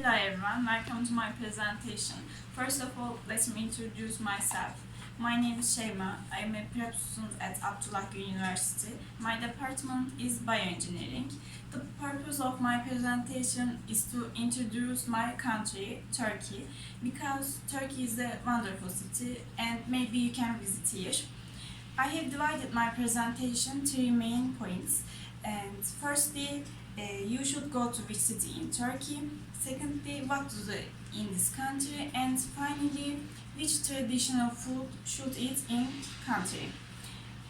Hello everyone, welcome to my presentation. First of all, let me introduce myself. My name is Seyma. I am a prep student at Abdullah University. My department is bioengineering. The purpose of my presentation is to introduce my country, Turkey, because Turkey is a wonderful city and maybe you can visit here. I have divided my presentation three main points. And firstly, you should go to which city in Turkey. Secondly, what to do in this country. And finally, which traditional food should eat in country.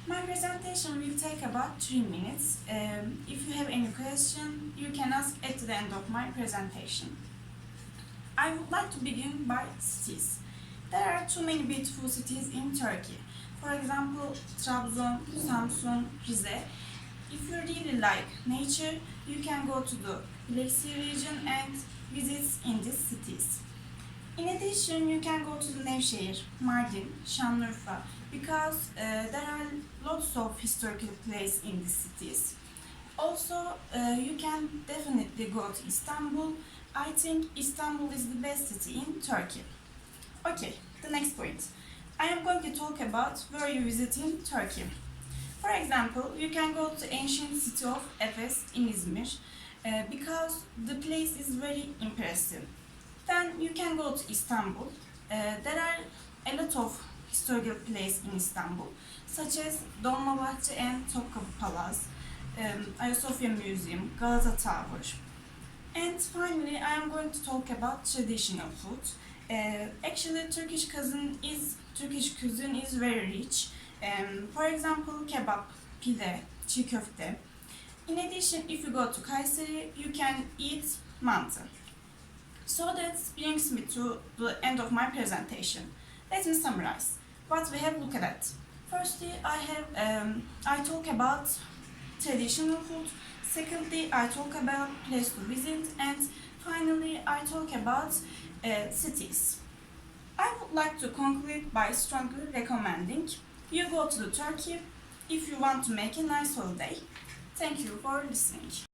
My presentation will take about 3 minutes. If you have any question, you can ask at the end of my presentation. I would like to begin by cities. There are too many beautiful cities in Turkey. For example, Trabzon, Samsun, Rize. If you really like nature, you can go to the Black Sea region and visit in these cities. In addition, you can go to the Nevşehir, Mardin, Şanlıurfa because there are lots of historical places in these cities. Also, you can definitely go to Istanbul. I think Istanbul is the best city in Turkey. Okay, the next point. I am going to talk about where you visit in Turkey. For example, you can go to ancient city of Efes in Izmir because the place is very impressive. Then you can go to Istanbul. There are a lot of historical places in Istanbul, such as Dolmabahçe and Topkapı Palace, Ayasofya Museum, Galata Tower. And finally, I am going to talk about traditional food. Actually, Turkish cuisine is very rich. For example, kebab, pide, çiğ köfte. In addition, if you go to Kayseri, you can eat mantı. So that brings me to the end of my presentation. Let me summarize what we have looked at. Firstly, I talk about traditional food. Secondly, I talk about place to visit, and finally, I talk about cities. I would like to conclude by strongly recommending you go to Turkey if you want to make a nice holiday. Thank you for listening.